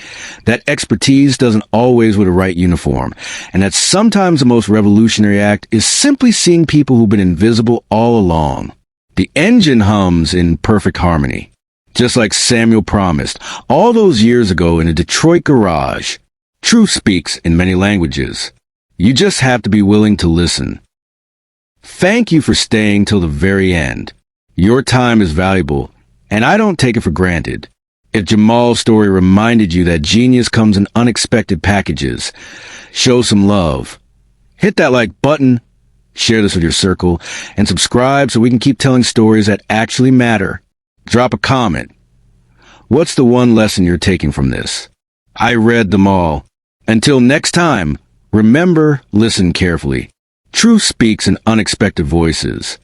That expertise doesn't always with the right uniform. And that sometimes the most revolutionary act is simply seeing people who've been invisible all along. The engine hums in perfect harmony. Just like Samuel promised all those years ago in a Detroit garage. Truth speaks in many languages. You just have to be willing to listen. Thank you for staying till the very end. Your time is valuable, and I don't take it for granted. If Jamal's story reminded you that genius comes in unexpected packages, show some love. Hit that like button, share this with your circle, and subscribe so we can keep telling stories that actually matter. Drop a comment. What's the one lesson you're taking from this? I read them all. Until next time, remember, listen carefully. Truth speaks in unexpected voices.